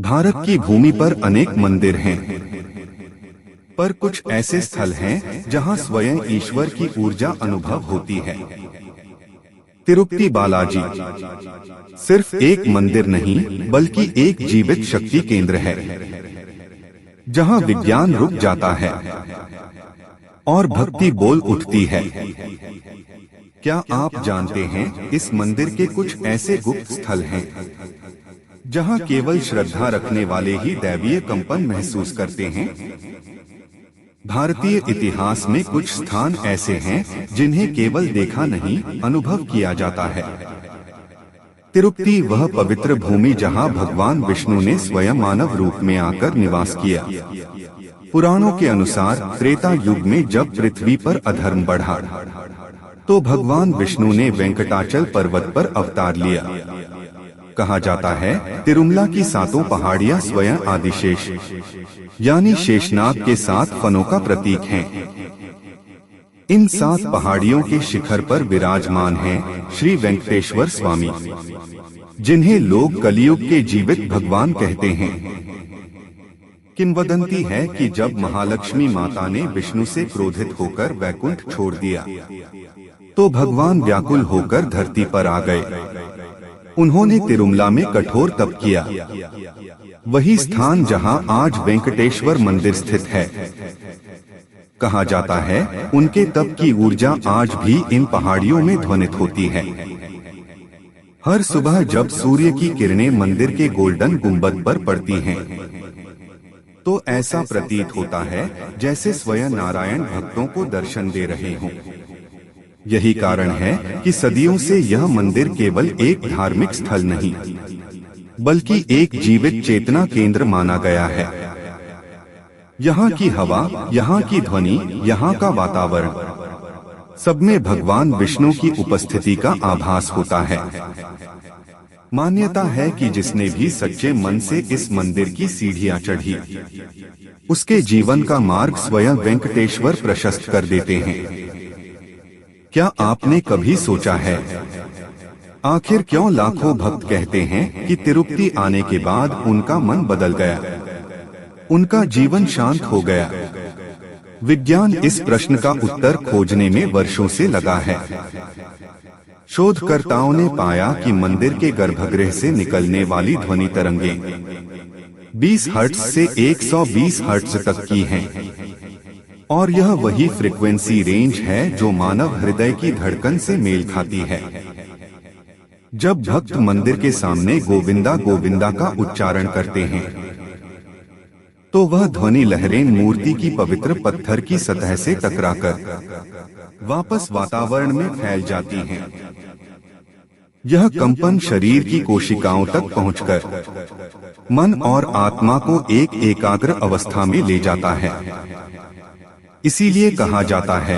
भारत की भूमि पर अनेक मंदिर हैं, पर कुछ ऐसे स्थल हैं जहां स्वयं ईश्वर की ऊर्जा अनुभव होती है। तिरुपति बालाजी सिर्फ एक मंदिर नहीं, बल्कि एक जीवित शक्ति केंद्र है, जहां विज्ञान रुक जाता है और भक्ति बोल उठती है। क्या आप जानते हैं, इस मंदिर के कुछ ऐसे गुप्त स्थल हैं जहां केवल श्रद्धा रखने वाले ही दैवीय कंपन महसूस करते हैं। भारतीय इतिहास में कुछ स्थान ऐसे हैं जिन्हें केवल देखा नहीं, अनुभव किया जाता है। तिरुपति वह पवित्र भूमि जहां भगवान विष्णु ने स्वयं मानव रूप में आकर निवास किया। पुराणों के अनुसार त्रेता युग में जब पृथ्वी पर अधर्म बढ़ा, तो भगवान विष्णु ने वेंकटाचल पर्वत पर अवतार लिया। कहा जाता है, तिरुमला की सातों पहाड़ियां स्वयं आदिशेष यानी शेषनाग के 7 फनों का प्रतीक हैं। इन 7 पहाड़ियों के शिखर पर विराजमान हैं श्री वेंकटेश्वर स्वामी, जिन्हें लोग कलियुग के जीवित भगवान कहते हैं। किंवदंती है कि जब महालक्ष्मी माता ने विष्णु से क्रोधित होकर वैकुंठ छोड़ दिया, तो भगवान व्याकुल होकर धरती पर आ गए। उन्होंने तिरुमला में कठोर तप किया, वही स्थान जहां आज वेंकटेश्वर मंदिर स्थित है। कहा जाता है, उनके तप की ऊर्जा आज भी इन पहाड़ियों में ध्वनित होती है। हर सुबह जब सूर्य की किरणें मंदिर के गोल्डन गुंबद पर पड़ती हैं, तो ऐसा प्रतीत होता है जैसे स्वयं नारायण भक्तों को दर्शन दे रहे हों। यही कारण है कि सदियों से यह मंदिर केवल एक धार्मिक स्थल नहीं, बल्कि एक जीवित चेतना केंद्र माना गया है। यहाँ की हवा, यहाँ की ध्वनि, यहाँ का वातावरण, सब में भगवान विष्णु की उपस्थिति का आभास होता है। मान्यता है कि जिसने भी सच्चे मन से इस मंदिर की सीढ़ियां चढ़ी, उसके जीवन का मार्ग स्वयं वेंकटेश्वर प्रशस्त कर देते हैं। क्या आपने कभी सोचा है, आखिर क्यों लाखों भक्त कहते हैं कि तिरुपति आने के बाद उनका मन बदल गया, उनका जीवन शांत हो गया? विज्ञान इस प्रश्न का उत्तर खोजने में वर्षों से लगा है। शोधकर्ताओं ने पाया कि मंदिर के गर्भगृह से निकलने वाली ध्वनि तरंगें 20 हर्ट्ज से 120 हर्ट्ज तक की हैं, और यह वही फ्रीक्वेंसी रेंज है जो मानव हृदय की धड़कन से मेल खाती है। जब भक्त मंदिर के सामने गोविंदा गोविंदा का उच्चारण करते हैं, तो वह ध्वनि लहरें मूर्ति की पवित्र पत्थर की सतह से टकराकर वापस वातावरण में फैल जाती हैं। यह कंपन शरीर की कोशिकाओं तक पहुंचकर मन और आत्मा को एक एकाग्र अवस्था में ले जाता है। इसीलिए कहा जाता है,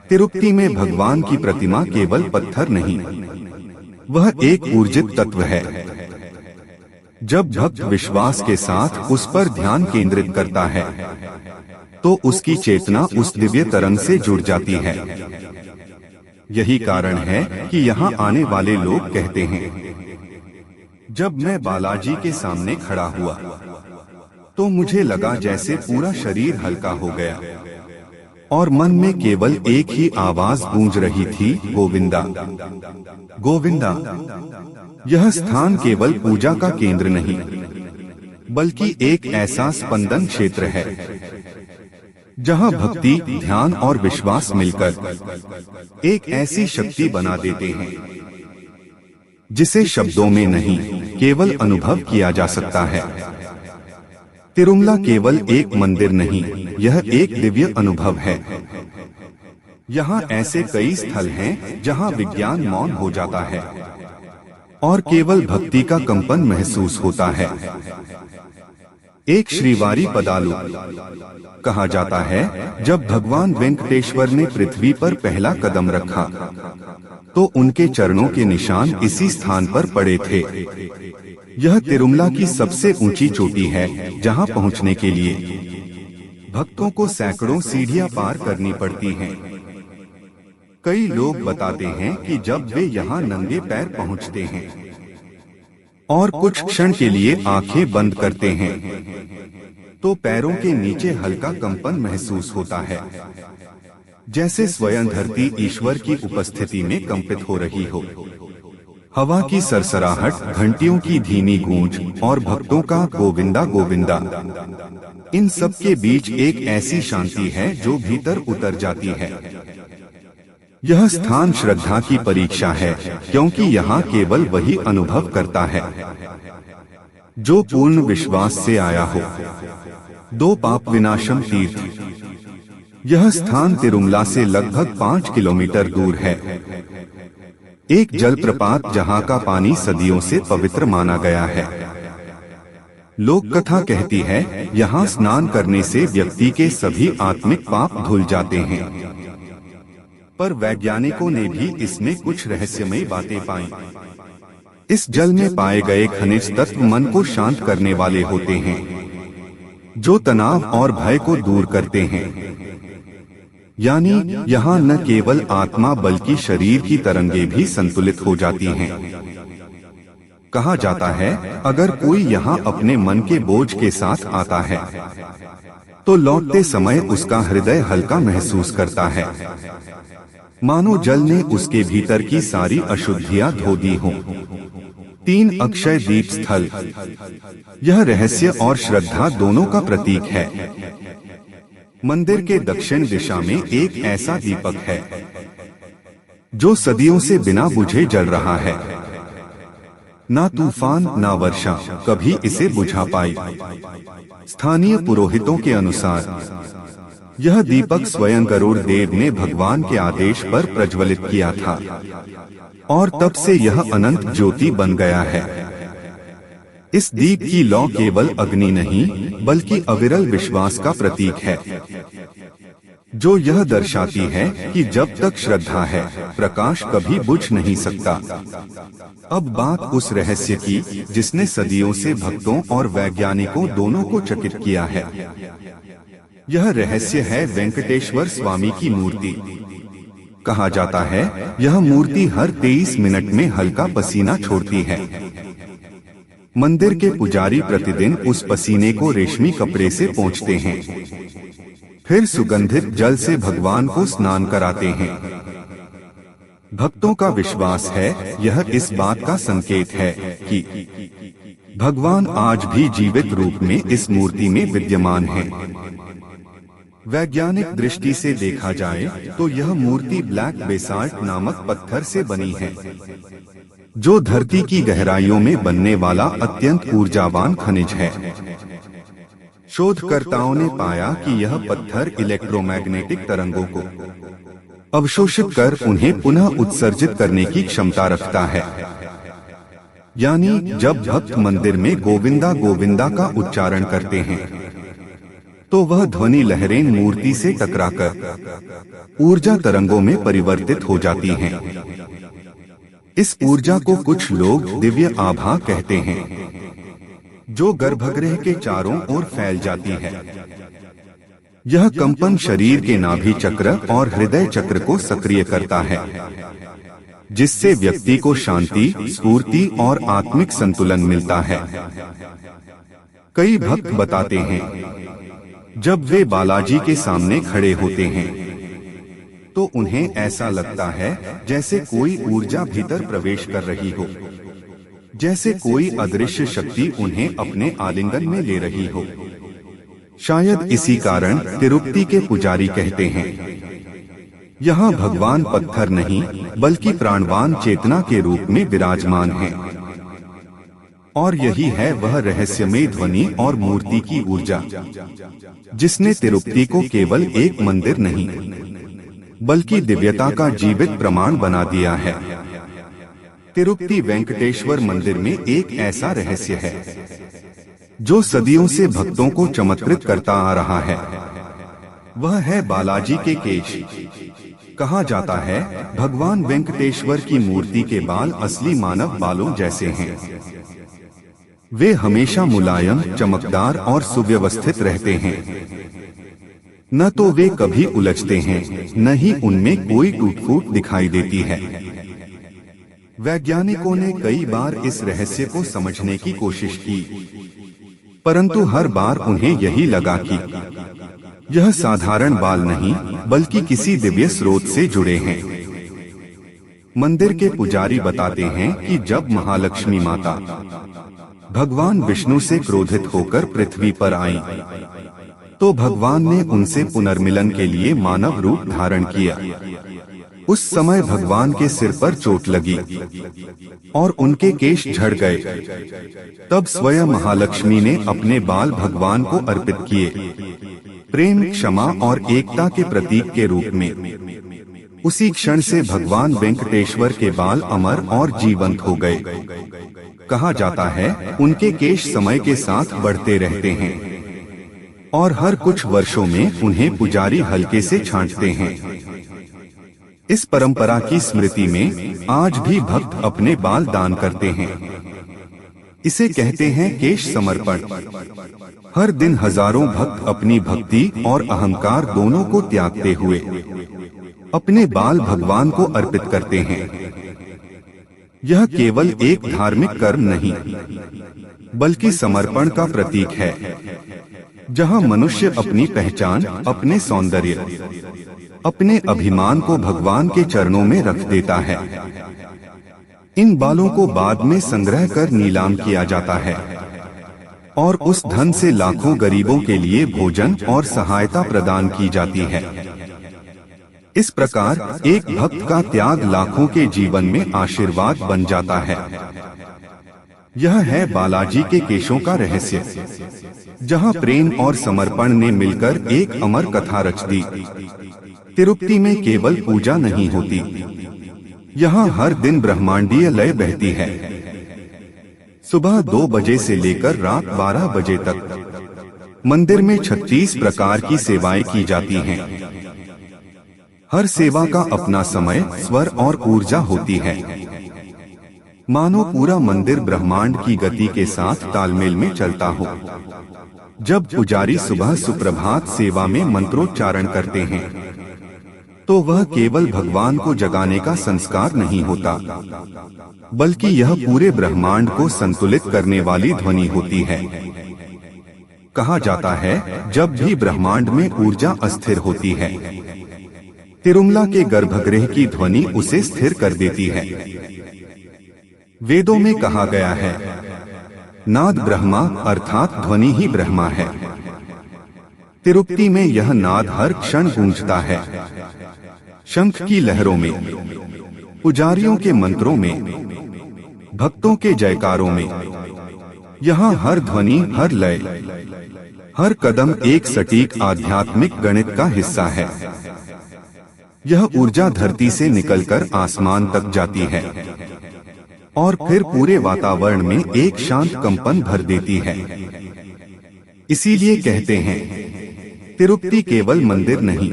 तिरुपति में भगवान की प्रतिमा केवल पत्थर नहीं, वह एक ऊर्जित तत्व है। जब भक्त विश्वास के साथ उस पर ध्यान केंद्रित करता है, तो उसकी चेतना उस दिव्य तरंग से जुड़ जाती है। यही कारण है कि यहाँ आने वाले लोग कहते हैं, जब मैं बालाजी के सामने खड़ा हुआ, तो मुझे लगा जैसे पूरा शरीर हल्का हो गया और मन में केवल एक ही आवाज गूंज रही थी, गोविंदा गोविंदा। यह स्थान केवल पूजा का केंद्र नहीं, बल्कि एक ऐसा स्पंदन क्षेत्र है जहां भक्ति, ध्यान और विश्वास मिलकर एक ऐसी शक्ति बना देते हैं जिसे शब्दों में नहीं, केवल अनुभव किया जा सकता है। तिरुमला केवल एक मंदिर नहीं, यह एक दिव्य अनुभव है। यहाँ ऐसे कई स्थल हैं जहाँ विज्ञान मौन हो जाता है और केवल भक्ति का कंपन महसूस होता है। एक श्रीवारी पदालू। कहा जाता है, जब भगवान वेंकटेश्वर ने पृथ्वी पर पहला कदम रखा, तो उनके चरणों के निशान इसी स्थान पर पड़े थे। यह तिरुमला की सबसे ऊंची चोटी है, जहां पहुंचने के लिए भक्तों को सैकड़ों सीढ़ियां पार करनी पड़ती हैं। कई लोग बताते हैं कि जब वे यहां नंगे पैर पहुंचते हैं और कुछ क्षण के लिए आंखें बंद करते हैं तो पैरों के नीचे हल्का कंपन महसूस होता है, जैसे स्वयं धरती ईश्वर की उपस्थिति में कंपित हो रही हो। हवा की सरसराहट, घंटियों की धीमी गूंज और भक्तों का गोविंदा गोविंदा, इन सब के बीच एक ऐसी शांति है जो भीतर उतर जाती है। यह स्थान श्रद्धा की परीक्षा है, क्योंकि यहाँ केवल वही अनुभव करता है जो पूर्ण विश्वास से आया हो। दो पाप विनाशम तीर्थ। यह स्थान तिरुमला से लगभग 5 किलोमीटर दूर है। एक जलप्रपात जहाँ का पानी सदियों से पवित्र माना गया है। लोक कथा कहती है, यहाँ स्नान करने से व्यक्ति के सभी आत्मिक पाप धुल जाते हैं। पर वैज्ञानिकों ने भी इसमें कुछ रहस्यमयी बातें पाई। इस जल में पाए गए खनिज तत्व मन को शांत करने वाले होते हैं, जो तनाव और भय को दूर करते हैं। यानी यहाँ न केवल आत्मा बल्कि शरीर की तरंगें भी संतुलित हो जाती हैं। कहा जाता है, अगर कोई यहाँ अपने मन के बोझ के साथ आता है तो लौटते समय उसका हृदय हल्का महसूस करता है, मानो जल ने उसके भीतर की सारी अशुद्धियां धो दी हों। 3 अक्षय दीप स्थल। यह रहस्य और श्रद्धा दोनों का प्रतीक है। मंदिर के दक्षिण दिशा में एक ऐसा दीपक है जो सदियों से बिना बुझे जल रहा है। ना तूफान ना वर्षा कभी इसे बुझा पाई। स्थानीय पुरोहितों के अनुसार यह दीपक स्वयं गरुड़ देव ने भगवान के आदेश पर प्रज्वलित किया था और तब से यह अनंत ज्योति बन गया है। इस दीप की लौ केवल अग्नि नहीं बल्कि अविरल विश्वास का प्रतीक है, जो यह दर्शाती है कि जब तक श्रद्धा है प्रकाश कभी बुझ नहीं सकता। अब बात उस रहस्य की जिसने सदियों से भक्तों और वैज्ञानिकों दोनों को चकित किया है। यह रहस्य है वेंकटेश्वर स्वामी की मूर्ति। कहा जाता है, यह मूर्ति हर 23 मिनट में हल्का पसीना छोड़ती है। मंदिर के पुजारी प्रतिदिन उस पसीने को रेशमी कपड़े से पोंछते हैं, फिर सुगंधित जल से भगवान को स्नान कराते हैं। भक्तों का विश्वास है, यह इस बात का संकेत है कि भगवान आज भी जीवित रूप में इस मूर्ति में विद्यमान है। वैज्ञानिक दृष्टि से देखा जाए तो यह मूर्ति ब्लैक बेसाल्ट नामक पत्थर से बनी है, जो धरती की गहराइयों में बनने वाला अत्यंत ऊर्जावान खनिज है। शोधकर्ताओं ने पाया कि यह पत्थर इलेक्ट्रोमैग्नेटिक तरंगों को अवशोषित कर उन्हें पुनः उत्सर्जित करने की क्षमता रखता है। यानी जब भक्त मंदिर में गोविंदा गोविंदा का उच्चारण करते हैं तो वह ध्वनि लहरें मूर्ति से टकराकर ऊर्जा तरंगों में परिवर्तित हो जाती हैं। इस ऊर्जा को कुछ लोग दिव्य आभा कहते हैं, जो गर्भगृह के चारों ओर फैल जाती है। यह कंपन शरीर के नाभि चक्र और हृदय चक्र को सक्रिय करता है, जिससे व्यक्ति को शांति, स्फूर्ति और आत्मिक संतुलन मिलता है। कई भक्त बताते हैं, जब वे बालाजी के सामने खड़े होते हैं तो उन्हें ऐसा लगता है जैसे कोई ऊर्जा भीतर प्रवेश कर रही हो, जैसे कोई अदृश्य शक्ति उन्हें अपने आलिंगन में ले रही हो। शायद इसी कारण तिरुपति के पुजारी कहते हैं, यहाँ भगवान पत्थर नहीं बल्कि प्राणवान चेतना के रूप में विराजमान हैं। और यही है वह रहस्यमय ध्वनि और मूर्ति की ऊर्जा, जिसने तिरुपति को केवल एक मंदिर नहीं बल्कि दिव्यता का जीवित प्रमाण बना दिया है। तिरुपति वेंकटेश्वर मंदिर में एक ऐसा रहस्य है जो सदियों से भक्तों को चमत्कृत करता आ रहा है। वह है बालाजी के केश। कहा जाता है, भगवान वेंकटेश्वर की मूर्ति के बाल असली मानव बालों जैसे हैं। वे हमेशा मुलायम, चमकदार और सुव्यवस्थित रहते हैं। न तो वे कभी उलझते हैं, न ही उनमें कोई टूट फूट दिखाई देती है। वैज्ञानिकों ने कई बार इस रहस्य को समझने की कोशिश की, परंतु हर बार उन्हें यही लगा कि यह साधारण बाल नहीं बल्कि किसी दिव्य स्रोत से जुड़े हैं। मंदिर के पुजारी बताते हैं कि जब महालक्ष्मी माता भगवान विष्णु से क्रोधित होकर पृथ्वी पर आईं, तो भगवान ने उनसे पुनर्मिलन के लिए मानव रूप धारण किया। उस समय भगवान के सिर पर चोट लगी और उनके केश झड़ गए। तब स्वयं महालक्ष्मी ने अपने बाल भगवान को अर्पित किए, प्रेम, क्षमा और एकता के प्रतीक के रूप में। उसी क्षण से भगवान वेंकटेश्वर के बाल अमर और जीवंत हो गए। कहा जाता है उनके केश समय के साथ बढ़ते रहते हैं और हर कुछ वर्षों में उन्हें पुजारी हल्के से छांटते हैं। इस परंपरा की स्मृति में आज भी भक्त अपने बाल दान करते हैं। इसे कहते हैं केश समर्पण। हर दिन हजारों भक्त अपनी भक्ति और अहंकार दोनों को त्यागते हुए अपने बाल भगवान को अर्पित करते हैं। यह केवल एक धार्मिक कर्म नहीं बल्कि समर्पण का प्रतीक है, जहां मनुष्य अपनी पहचान, अपने सौंदर्य, अपने अभिमान को भगवान के चरणों में रख देता है। इन बालों को बाद में संग्रह कर नीलाम किया जाता है और उस धन से लाखों गरीबों के लिए भोजन और सहायता प्रदान की जाती है। इस प्रकार एक भक्त का त्याग लाखों के जीवन में आशीर्वाद बन जाता है। यह है बालाजी के केशों का रहस्य, जहां प्रेम और समर्पण ने मिलकर एक अमर कथा रच दी। तिरुपति में केवल पूजा नहीं होती, यहाँ हर दिन ब्रह्मांडीय लय बहती है। सुबह 2 बजे से लेकर रात 12 बजे तक मंदिर में 36 प्रकार की सेवाएं की जाती हैं। हर सेवा का अपना समय, स्वर और ऊर्जा होती है। मानो पूरा मंदिर ब्रह्मांड की गति के साथ तालमेल में चलता हो। जब पुजारी सुबह सुप्रभात सेवा में मंत्रोच्चारण करते हैं, तो वह केवल भगवान को जगाने का संस्कार नहीं होता, बल्कि यह पूरे ब्रह्मांड को संतुलित करने वाली ध्वनि होती है। कहा जाता है जब भी ब्रह्मांड में ऊर्जा अस्थिर होती है, तिरुमला के गर्भगृह की ध्वनि उसे स्थिर कर देती है। वेदों में कहा गया है, नाद ब्रह्मा अर्थात ध्वनि ही ब्रह्मा है। तिरुपति में यह नाद हर क्षण गूंजता है। शंख की लहरों में, पुजारियों के मंत्रों में, भक्तों के जयकारों में, यहाँ हर ध्वनि, हर लय, हर कदम एक सटीक आध्यात्मिक गणित का हिस्सा है। यह ऊर्जा धरती से निकलकर आसमान तक जाती है और फिर पूरे वातावरण में एक शांत कंपन भर देती है। इसीलिए कहते हैं तिरुपति केवल मंदिर नहीं,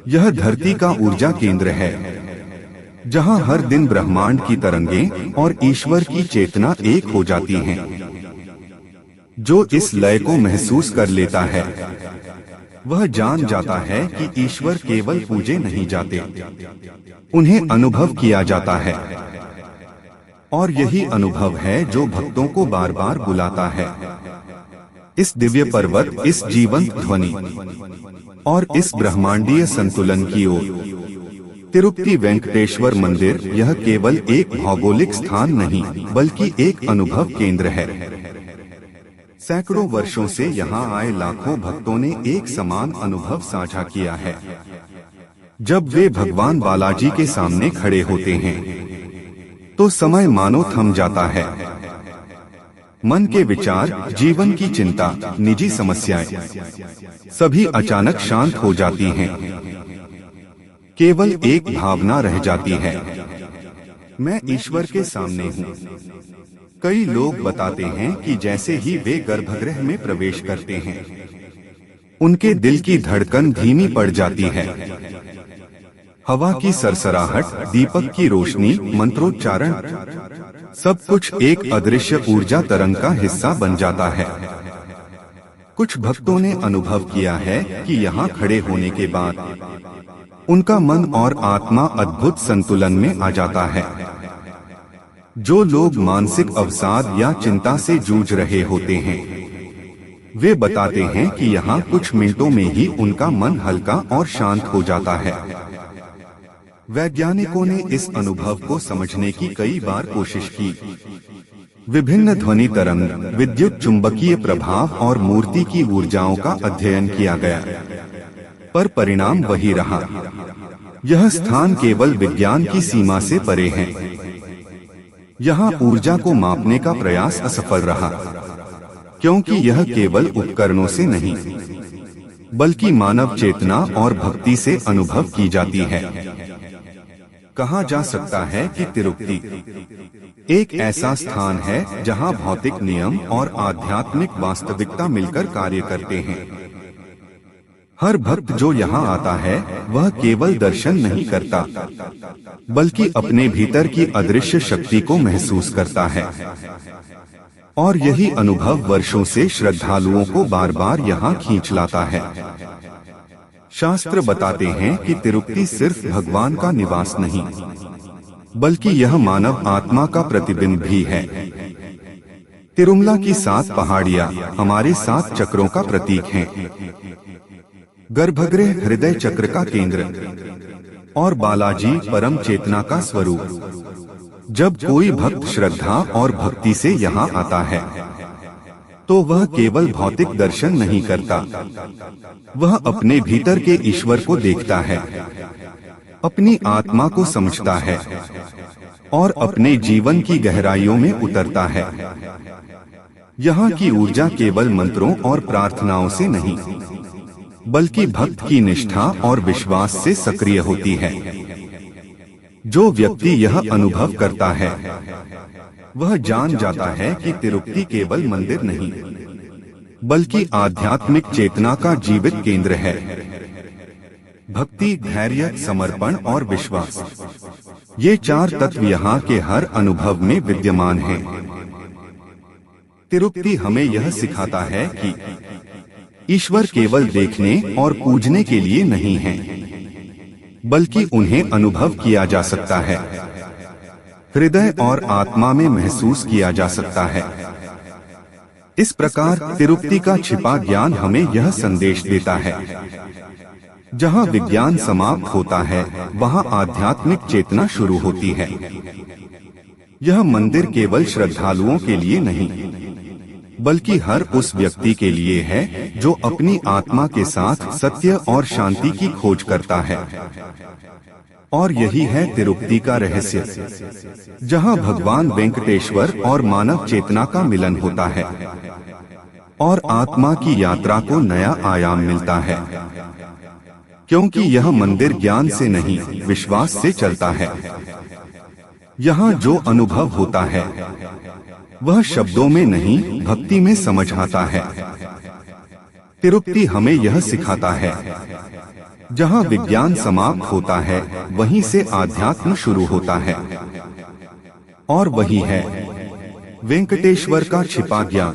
यह धरती का ऊर्जा केंद्र है, जहां हर दिन ब्रह्मांड की तरंगें और ईश्वर की चेतना एक हो जाती हैं। जो इस लय को महसूस कर लेता है, वह जान जाता है कि ईश्वर केवल पूजे नहीं जाते, उन्हें अनुभव किया जाता है। और यही अनुभव है जो भक्तों को बार बार बुलाता है इस दिव्य पर्वत, इस जीवंत ध्वनि और इस ब्रह्मांडीय संतुलन की ओर। तिरुपति वेंकटेश्वर मंदिर यह केवल एक भौगोलिक स्थान नहीं बल्कि एक अनुभव केंद्र है। सैकड़ों वर्षों से यहाँ आए लाखों भक्तों ने एक समान अनुभव साझा किया है। जब वे भगवान बालाजी के सामने खड़े होते हैं, तो समय मानो थम जाता है। मन के विचार, जीवन की चिंता, निजी समस्याएं सभी अचानक शांत हो जाती हैं। केवल एक भावना रह जाती है, मैं ईश्वर के सामने हूँ। कई लोग बताते हैं कि जैसे ही वे गर्भगृह में प्रवेश करते हैं, उनके दिल की धड़कन धीमी पड़ जाती है। हवा की सरसराहट, दीपक की रोशनी, मंत्रोच्चारण, सब कुछ एक अदृश्य ऊर्जा तरंग का हिस्सा बन जाता है। कुछ भक्तों ने अनुभव किया है कि यहाँ खड़े होने के बाद उनका मन और आत्मा अद्भुत संतुलन में आ जाता है। जो लोग मानसिक अवसाद या चिंता से जूझ रहे होते हैं, वे बताते हैं कि यहाँ कुछ मिनटों में ही उनका मन हल्का और शांत हो जाता है। वैज्ञानिकों ने इस अनुभव को समझने की कई बार कोशिश की। विभिन्न ध्वनि तरंग, विद्युत चुंबकीय प्रभाव और मूर्ति की ऊर्जाओं का अध्ययन किया गया, पर परिणाम वही रहा। यह स्थान केवल विज्ञान की सीमा से परे है। यहाँ ऊर्जा को मापने का प्रयास असफल रहा, क्योंकि यह केवल उपकरणों से नहीं, बल्कि मानव चेतना और भक्ति से अनुभव की जाती है। कहा जा सकता है कि तिरुपति एक ऐसा स्थान है जहां भौतिक नियम और आध्यात्मिक वास्तविकता मिलकर कार्य करते हैं। हर भक्त जो यहाँ आता है वह केवल दर्शन नहीं करता, बल्कि अपने भीतर की अदृश्य शक्ति को महसूस करता है। और यही अनुभव वर्षों से श्रद्धालुओं को बार बार यहाँ खींच लाता है। शास्त्र बताते हैं कि तिरुपति सिर्फ भगवान का निवास नहीं, बल्कि यह मानव आत्मा का प्रतिबिंब भी है। तिरुमला की 7 पहाड़ियाँ हमारे 7 चक्रों का प्रतीक हैं। गर्भगृह हृदय चक्र का केंद्र और बालाजी परम चेतना का स्वरूप। जब कोई भक्त श्रद्धा और भक्ति से यहाँ आता है, तो वह केवल भौतिक दर्शन नहीं करता, वह अपने भीतर के ईश्वर को देखता है, अपनी आत्मा को समझता है और अपने जीवन की गहराइयों में उतरता है। यहाँ की ऊर्जा केवल मंत्रों और प्रार्थनाओं से नहीं, बल्कि भक्त की निष्ठा और विश्वास से सक्रिय होती है। जो व्यक्ति यह अनुभव करता है, वह जान जाता है कि तिरुपति केवल मंदिर नहीं, बल्कि आध्यात्मिक चेतना का जीवित केंद्र है। भक्ति, धैर्य, समर्पण और विश्वास, ये 4 तत्व यहाँ के हर अनुभव में विद्यमान हैं। तिरुपति हमें यह सिखाता है कि ईश्वर केवल देखने और पूजने के लिए नहीं है, बल्कि उन्हें अनुभव किया जा सकता है, हृदय और आत्मा में महसूस किया जा सकता है। इस प्रकार तिरुपति का छिपा ज्ञान हमें यह संदेश देता है, जहाँ विज्ञान समाप्त होता है, वहाँ आध्यात्मिक चेतना शुरू होती है। यह मंदिर केवल श्रद्धालुओं के लिए नहीं, बल्कि हर उस व्यक्ति के लिए है जो अपनी आत्मा के साथ सत्य और शांति की खोज करता है। और यही है तिरुपति का रहस्य, जहां भगवान वेंकटेश्वर और मानव चेतना का मिलन होता है और आत्मा की यात्रा को नया आयाम मिलता है। क्योंकि यह मंदिर ज्ञान से नहीं, विश्वास से चलता है। यहाँ जो अनुभव होता है वह शब्दों में नहीं, भक्ति में समझ आता है। तिरुपति हमें यह सिखाता है, जहाँ विज्ञान समाप्त होता है, वहीं से आध्यात्म शुरू होता है। और वही है वेंकटेश्वर का छिपा ज्ञान।